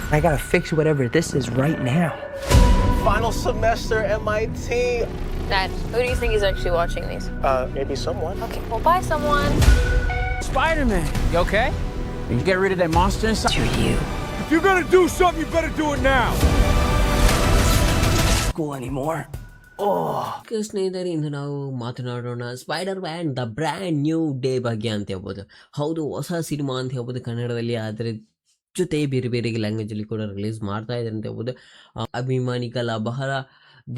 I gotta fix whatever this is right now. Final semester MIT. Dad, who do you think is actually watching these? Maybe someone. Okay, well, bye, someone. Spider-Man, you okay? You get rid of that monster inside? To you. If you're gonna do something, you better do it now. School anymore? ಸ್ನೇಹಿತರೆ, ಇಂದು ನಾವು ಮಾತನಾಡೋಣ spider man the brand new day ಬಗ್ಗೆ ಅಂತ ಹೇಳ್ಬೋದು. ಹೌದು, ಹೊಸ cinema ಅಂತ ಹೇಳ್ಬೋದು ಕನ್ನಡದಲ್ಲಿ, ಆದರೆ ಜೊತೆ ಬೇರೆ ಬೇರೆ ಲ್ಯಾಂಗ್ವೇಜಲ್ಲಿ ಕೂಡ ರಿಲೀಸ್ ಮಾಡ್ತಾ ಇದ್ದಾರೆ ಅಂತ ಹೇಳ್ಬೋದು. ಅಭಿಮಾನಿಗಳ ಬಹಳ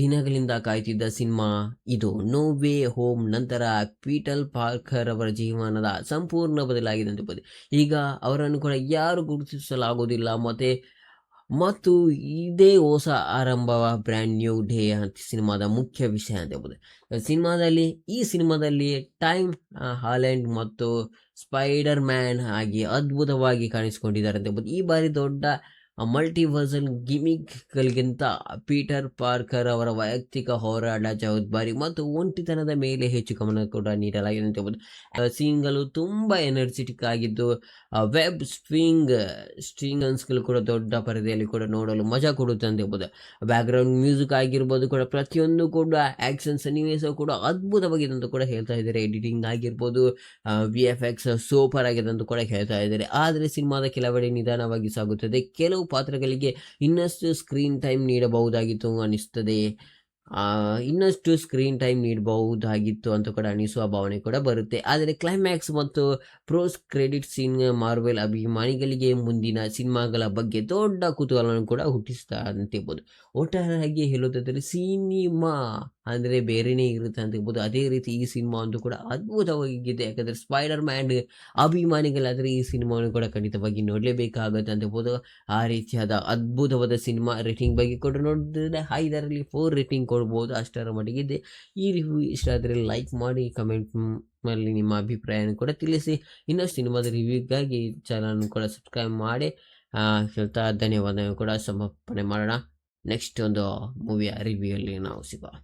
ದಿನಗಳಿಂದ ಕಾಯ್ತಿದ್ದ ಸಿನಿಮಾ ಇದು. ನೋ ವೇ ಹೋಮ್ ನಂತರ ಪೀಟರ್ ಪಾರ್ಕರ್ ಅವರ ಜೀವನದ ಸಂಪೂರ್ಣ ಬದಲಾಗಿದೆ ಅಂತ ಹೇಳ್ಬೋದು. ಈಗ ಅವರನ್ನು ಕೂಡ ಯಾರು ಗುರುತಿಸಲಾಗೋದಿಲ್ಲ ಮತ್ತು ಇದೇ ಹೊಸ ಆರಂಭ ಬ್ರ್ಯಾಂಡ್ ನ್ಯೂ ಡೇ ಅಂತ ಸಿನಿಮಾದ ಮುಖ್ಯ ವಿಷಯ ಅಂತ ಹೇಳ್ಬೋದು. ಈ ಸಿನಿಮಾದಲ್ಲಿ ಟೈಮ್ ಹಾಲೆಂಡ್ ಮತ್ತು ಸ್ಪೈಡರ್ ಮ್ಯಾನ್ ಆಗಿ ಅದ್ಭುತವಾಗಿ ಕಾಣಿಸಿಕೊಂಡಿದ್ದಾರೆ ಅಂತ ಹೇಳ್ಬೋದು. ಈ ಬಾರಿ ದೊಡ್ಡ ಮಲ್ಟಿವರ್ಸಲ್ ಗಿಮಿಕ್ಗಳಿಗಿಂತ ಪೀಟರ್ ಪಾರ್ಕರ್ ಅವರ ವೈಯಕ್ತಿಕ ಹೋರಾಟ, ಜವಾಬ್ದಾರಿ ಮತ್ತು ಒಂಟಿತನದ ಮೇಲೆ ಹೆಚ್ಚು ಗಮನ ಕೂಡ ನೀಡಲಾಗಿದೆ ಅಂತ ಹೇಳ್ಬೋದು. ಸೀನ್ಗಳು ತುಂಬ ಎನರ್ಜೆಟಿಕ್ ಆಗಿದ್ದು, ವೆಬ್ ಸ್ಟ್ರಿಂಗ್ಸ್ಗಳು ಕೂಡ ದೊಡ್ಡ ಪರದೆಯಲ್ಲಿ ಕೂಡ ನೋಡಲು ಮಜಾ ಕೊಡುತ್ತೆ ಅಂತ ಹೇಳ್ಬೋದು. ಬ್ಯಾಕ್ಗ್ರೌಂಡ್ ಮ್ಯೂಸಿಕ್ ಆಗಿರ್ಬೋದು ಕೂಡ ಪ್ರತಿಯೊಂದು ಕೂಡ ಆ್ಯಕ್ಷನ್ ಸನ್ನಿವೇಶ ಕೂಡ ಅದ್ಭುತವಾಗಿದೆ ಅಂತ ಕೂಡ ಹೇಳ್ತಾ ಇದ್ದಾರೆ. ಎಡಿಟಿಂಗ್ ಆಗಿರ್ಬೋದು, VFX ಸೂಪರ್ ಆಗಿದೆ ಅಂತ ಕೂಡ ಹೇಳ್ತಾ ಇದ್ದಾರೆ. ಆದರೆ ಸಿನಿಮಾದ ಕೆಲವೆಡೆ ನಿಧಾನವಾಗಿ ಸಾಗುತ್ತದೆ. ಕೆಲವು ಪಾತ್ರಗಳಿಗೆ ಇನ್ನಷ್ಟು ಸ್ಕ್ರೀನ್ ಟೈಮ್ ನೀಡಬಹುದಾಗಿತ್ತು ಅಂತ ಕೂಡ ಅನಿಸುವ ಭಾವನೆ ಕೂಡ ಬರುತ್ತೆ. ಆದರೆ ಕ್ಲೈಮ್ಯಾಕ್ಸ್ ಮತ್ತು ಪ್ರೋಸ್ ಕ್ರೆಡಿಟ್ ಸೀನ್ ಮಾರ್ವೆಲ್ ಅಭಿಮಾನಿಗಳಿಗೆ ಮುಂದಿನ ಸಿನಿಮಾಗಳ ಬಗ್ಗೆ ದೊಡ್ಡ ಕುತೂಹಲವನ್ನು ಕೂಡ ಹುಟ್ಟಿಸ್ತಾ ಅಂತ ಹೇಳ್ಬೋದು. ಒಟ್ಟಾರೆಯಾಗಿ ಹೇಳೋದಾದರೆ ಸಿನಿಮಾ ಅಂದರೆ ಬೇರೆಯೇ ಇರುತ್ತೆ ಅಂತ ಹೇಳ್ಬೋದು. ಅದೇ ರೀತಿ ಈ ಸಿನಿಮಾ ಅಂತೂ ಕೂಡ ಅದ್ಭುತವಾಗಿದೆ. ಯಾಕಂದರೆ ಸ್ಪೈಡರ್ ಮ್ಯಾನ್ ಅಭಿಮಾನಿಗಳಾದರೆ ಈ ಸಿನಿಮಾವನ್ನು ಕೂಡ ಖಂಡಿತವಾಗಿ ನೋಡಲೇಬೇಕಾಗುತ್ತೆ ಅಂತ ಹೇಳ್ಬೋದು. ಆ ರೀತಿಯಾದ ಅದ್ಭುತವಾದ ಸಿನಿಮಾ ರೇಟಿಂಗ್ ಬಗ್ಗೆ ಕೂಡ ನೋಡಿದ್ರೆ 5ರಲ್ಲಿ 4 ರೇಟಿಂಗ್ ಕೊಡ್ಬೋದು, ಅಷ್ಟರ ಮಟ್ಟಿಗಿದೆ. ಈ ರಿವ್ಯೂ ಇಷ್ಟ ಆದರೆ ಲೈಕ್ ಮಾಡಿ, ಕಮೆಂಟ್ನಲ್ಲಿ ನಿಮ್ಮ ಅಭಿಪ್ರಾಯವನ್ನು ಕೂಡ ತಿಳಿಸಿ. ಇನ್ನಷ್ಟು ಸಿನಿಮಾದ ರಿವ್ಯೂಗಾಗಿ ಚಾನಲ್ನ ಕೂಡ ಸಬ್ಸ್ಕ್ರೈಬ್ ಮಾಡಿ ಹೇಳ್ತಾ ಧನ್ಯವಾದ ಕೂಡ ಸಮರ್ಪಣೆ ಮಾಡೋಣ. ನೆಕ್ಸ್ಟ್ ಒಂದು ಮೂವಿಯ ರಿವ್ಯೂಯಲ್ಲಿ ನಾವು ಸಿಗೋಣ.